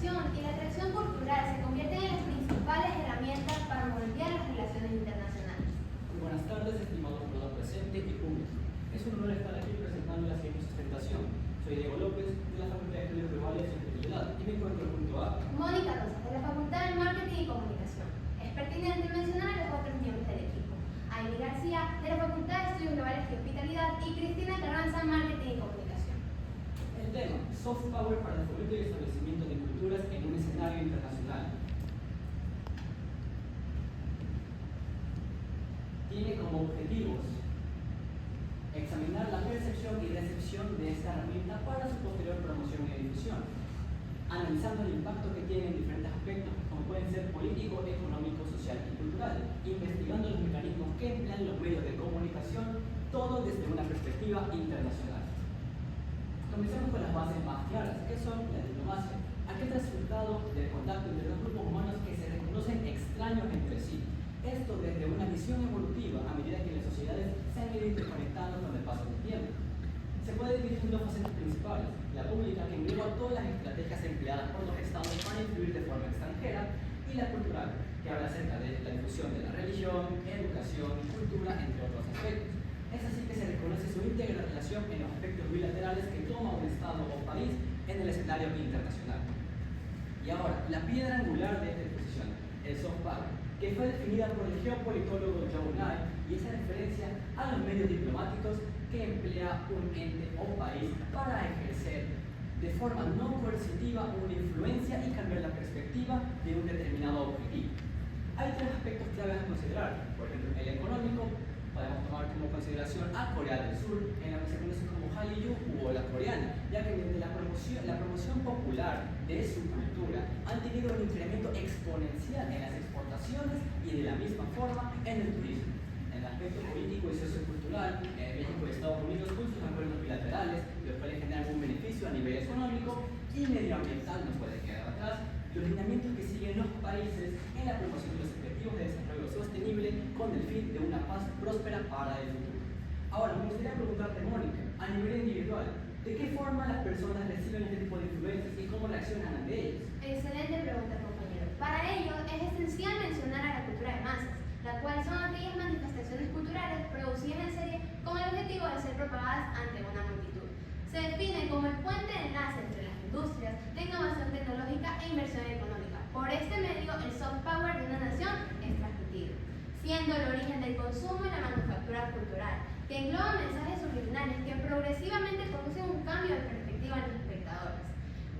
comunicación y la atracción cultural se convierten en las principales herramientas para moldear las relaciones internacionales. Muy buenas tardes, estimado jurado presente y público. Es un honor estar aquí presentando la siguiente sustentación. Soy Diego López, de la Facultad de Estudios Globales y Sostenibilidad, y me encuentro junto a Mónica Rosas, de la Facultad de Marketing y Comunicación. Es pertinente mencionar a los otros miembros del equipo. Ailey García, de la Facultad de Estudios Globales y Hospitalidad, y Cristina Carranza, Marketing y Comunicación. el tema Soft Power para el fomento y establecimiento de culturas en un escenario internacional. Tiene como objetivos examinar la percepción y recepción de esta herramienta para su posterior promoción y difusión, analizando el impacto que tiene en diferentes aspectos, como pueden ser político, económico, social y cultural, investigando los mecanismos que emplean los medios de comunicación, todo desde una perspectiva internacional. Comencemos con las bases más claras, que son la diplomacia, aquel resultado del contacto entre dos grupos humanos que se reconocen extraños entre sí. Esto desde una visión evolutiva a medida que las sociedades se han ido interconectando con el paso del tiempo. Se puede dividir en dos facetas principales: la pública, que engloba todas las estrategias empleadas por los estados para influir de forma extranjera, y la cultural, que habla acerca de la difusión de la religión, educación, cultura, entre otros aspectos. Es así que se reconoce su íntegra relación en los aspectos bilaterales que toma un estado o país en el escenario internacional. Y ahora, la piedra angular de esta exposición, el soft power, que fue definida por el geopolitólogo Joe Nye, y esa referencia a los medios diplomáticos que emplea un ente o país para ejercer de forma no coercitiva una influencia y cambiar la perspectiva de un determinado objetivo. Hay tres aspectos claves a considerar. Por ejemplo, el económico, podemos tomar como consideración a Corea del Sur, en la que se conoce como Hallyu o la coreana, ya que mediante la promoción popular de su cultura han tenido un incremento exponencial en las exportaciones y de la misma forma en el turismo. En el aspecto político y sociocultural, México y Estados Unidos con sus acuerdos bilaterales, los cuales generan un beneficio a nivel económico y medioambiental, no puede quedar atrás, los lineamientos que siguen los países en la promoción de los objetivos de desarrollo sostenible con el fin de una paz próspera para el futuro. Ahora, me gustaría preguntarte, Mónica, a nivel individual, ¿de qué forma las personas reciben este tipo de influencias y cómo reaccionan ante ellas? Excelente pregunta, compañero. Para ello, es esencial mencionar a la cultura de masas, la cual son aquellas manifestaciones culturales producidas en serie con el objetivo de ser propagadas ante una multitud. Se define como el puente de enlace entre las industrias, la innovación tecnológica e inversión económica. Por este medio, el soft power de una nación es transmitido, siendo el origen del consumo y la manufactura cultural, que engloba mensajes subliminales que progresivamente producen un cambio de perspectiva en los espectadores.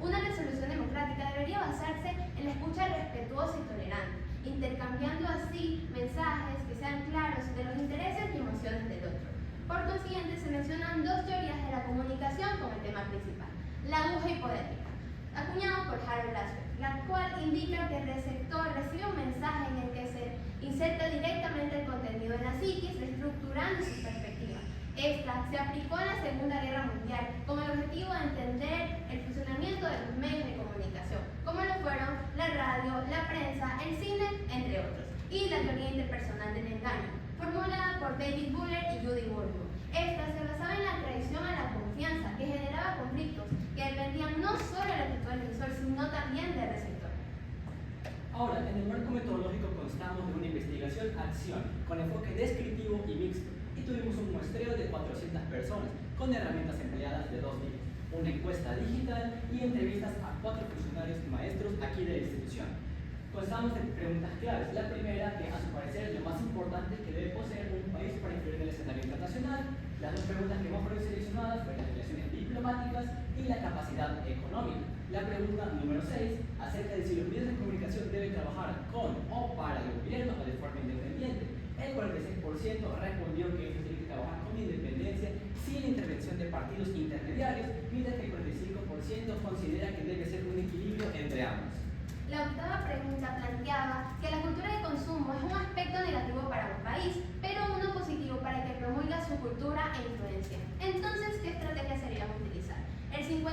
Una resolución democrática debería basarse en la escucha respetuosa y tolerante, intercambiando así mensajes que sean claros de los intereses y emociones del otro. Por consiguiente, se mencionan dos teorías de la comunicación como el tema principal: la aguja hipotética, acuñado por Harold Laswell, la cual indica que el receptor recibe un mensaje en el que se inserta directamente el contenido en la psiquis, reestructurando su perspectiva. Esta se aplicó en la Segunda Guerra Mundial con el objetivo de entender el funcionamiento de los medios de comunicación, como lo fueron la radio, la prensa, el cine, entre otros, y la teoría interpersonal del engaño, formulada por David Buller y Judy Woodruff. Esta se basaba en la traición a la confianza, que generaba conflictos que dependían no solo del efecto del emisor, sino también del receptor. Ahora, en el marco metodológico constamos de una investigación-acción con enfoque descriptivo y mixto, y tuvimos un muestreo de 400 personas con herramientas empleadas de dos tipos: una encuesta digital y entrevistas a 4 funcionarios y maestros aquí de la institución. Constamos de preguntas claves. La primera, que a su parecer es lo más importante que debe poseer un país para influir en el escenario internacional. Las dos preguntas que más fueron seleccionadas fueron las relaciones diplomáticas y la capacidad económica. La pregunta número 6, acerca de si los medios de comunicación deben trabajar con o para el gobierno o de forma independiente. El 46% respondió que ellos tienen que trabajar con independencia sin la intervención de partidos intermediarios, mientras que el 45% considera que debe ser un equilibrio entre ambos. La octava pregunta planteaba que la cultura de consumo es un aspecto negativo para un país, pero uno positivo para que promulga su cultura e influencia. Entonces, ¿qué estrategias deberíamos utilizar? El 51%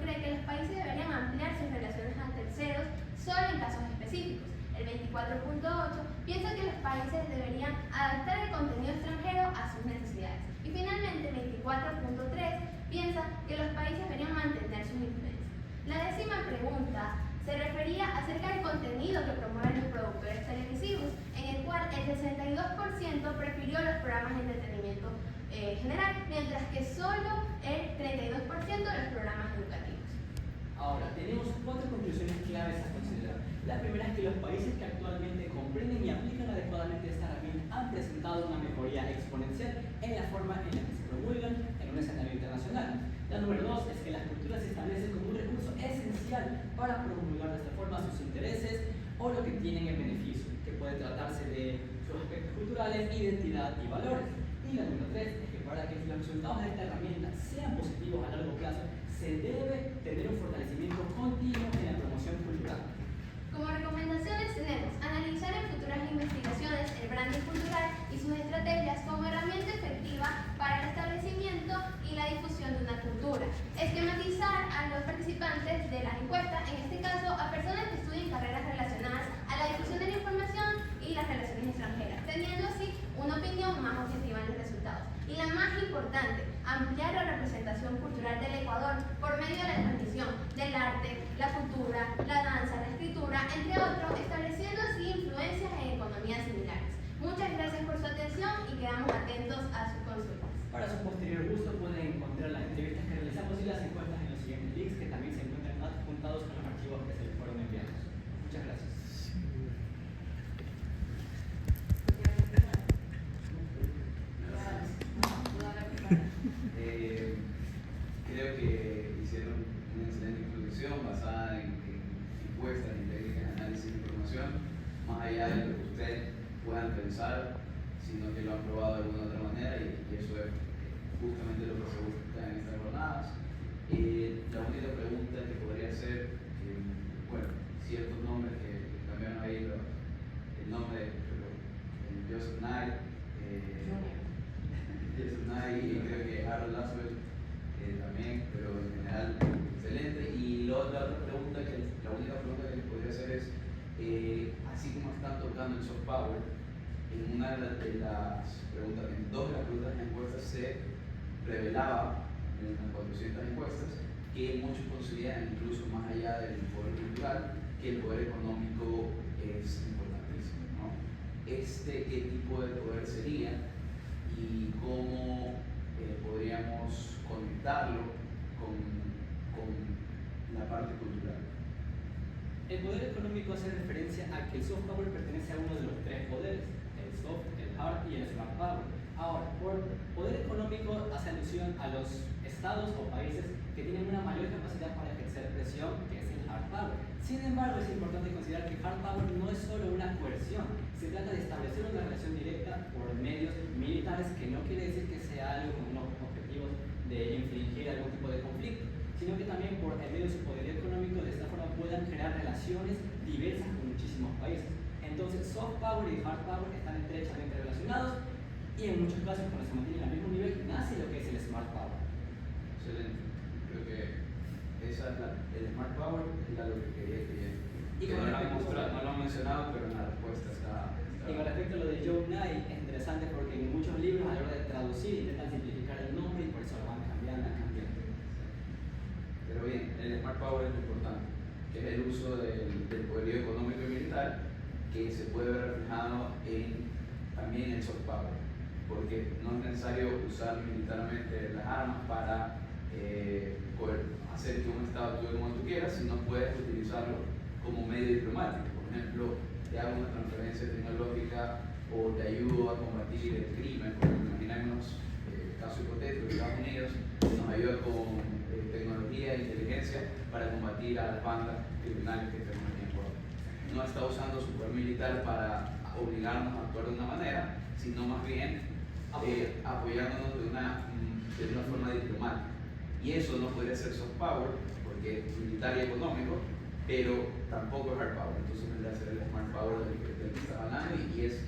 cree que los países deberían ampliar sus relaciones a terceros solo en casos específicos. El 24.8% piensa que los países deberían adaptar el contenido extranjero a sus necesidades. Y finalmente, el 24.3% piensa que los países deberían mantener sus influencias. La décima pregunta pregunta se refería acerca del contenido que promueven los productores televisivos, en el cual el 62% prefirió los programas de entretenimiento general, mientras que solo el 32% de los programas educativos. Ahora, tenemos 4 conclusiones claves a considerar. La primera es que los países que actualmente comprenden y aplican adecuadamente esta herramienta han presentado una mejoría exponencial en la forma en la que se promulgan en un escenario internacional. La número 2 es que las culturas se establecen como un recurso esencial para promulgar de esta forma sus intereses o lo que tienen en beneficio, que puede tratarse de sus aspectos culturales, identidad y valores. Y la número 3 es que para que los resultados de esta herramienta sean positivos a largo plazo, se debe tener un fortalecimiento continuo en la promoción cultural. Como recomendaciones tenemos analizar en futuras investigaciones el branding cultural y sus estrategias como herramienta efectiva para el establecimiento y la difusión de una cultura. Esquematizar a los participantes de las encuestas, en este caso a personas que estudien carreras relacionadas a la difusión de la información y las relaciones extranjeras, teniendo así una opinión más objetiva en los resultados. Y la más importante, ampliar la representación cultural del Ecuador por medio de la transmisión del arte, la cultura, la danza, la escritura, entre otros, estableciendo así influencias en economías similares. Muchas gracias por su atención y quedamos atentos a sus consultas. Para su posterior gusto pueden encontrar las entrevistas que realizamos y las encuestas en los siguientes links que también se encuentran adjuntados con los archivos que se les fueron enviados. Muchas gracias. Creo que hicieron una excelente introducción basada en encuestas y técnicas de análisis de información, más allá de lo que ustedes puedan pensar, sino que lo han probado de alguna otra manera y eso es justamente lo que se busca en estas jornadas. La única pregunta que podría ser, bueno, ciertos nombres que cambiaron ahí, el nombre, Joseph Knight, Joseph Knight y creo que Harold Laswell también, pero en general excelente. Y la otra pregunta, la única pregunta que les podría hacer es, así como están tocando el soft power, en una de las preguntas, en 2 de las preguntas de encuestas se revelaba en unas 400 encuestas que muchos consideran, incluso más allá del poder cultural, que el poder económico es importantísimo, ¿no? ¿Qué tipo de poder sería y cómo podríamos conectarlo con la parte cultural? El poder económico hace referencia a que el soft power pertenece a uno de los 3 poderes, el soft, el hard y el smart power. Ahora, por poder económico hace alusión a los estados o países que tienen una mayor capacidad para ejercer presión, que es el hard power. Sin embargo, es importante considerar que hard power no es solo una coerción, se trata de establecer una relación directa por medios militares, que no quiere decir que sea algo con unos objetivos de infligir algún tipo de conflicto, sino que también por el medio de su poder económico de esta forma puedan crear relaciones diversas con muchísimos países. Entonces, soft power y hard power están estrechamente relacionados y en muchos casos, cuando se mantienen al mismo nivel, nace lo que es el smart power. Excelente. Creo que el smart power es algo que quería Y que no lo han mencionado, pero en la respuesta está. Y con respecto a lo de Joe Knight, es interesante porque en muchos libros a la hora de traducir intentan simplificar el nombre y por eso lo van cambiando. Pero bien, el smart power es lo importante, que es el uso del poderío económico y militar, que se puede ver reflejado también en el soft power, porque no es necesario usar militarmente las armas para poder hacer que un Estado actúe como tú quieras, sino puedes utilizarlo como medio diplomático. Por ejemplo, te hago una transferencia tecnológica o te ayudo a combatir el crimen. Por ejemplo, imaginemos el caso hipotético de Estados Unidos nos ayuda con tecnología e inteligencia para combatir a las bandas criminales que tenemos aquí en Ecuador. No está usando su poder militar para obligarnos a actuar de una manera, sino más bien apoyándonos de una forma diplomática. Y eso no podría ser soft power, porque es militar y económico, pero tampoco es hard power. Entonces vendría a ser el smart power del que está hablando y es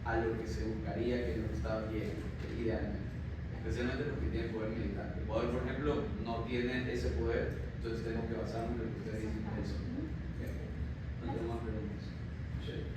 a lo que se buscaría que los estados lleguen, idealmente. Especialmente los que tienen poder militar. Ecuador, por ejemplo, no tiene ese poder, entonces tenemos que basarnos en lo que ustedes dicen de eso. Okay. No tengo más preguntas. Sí.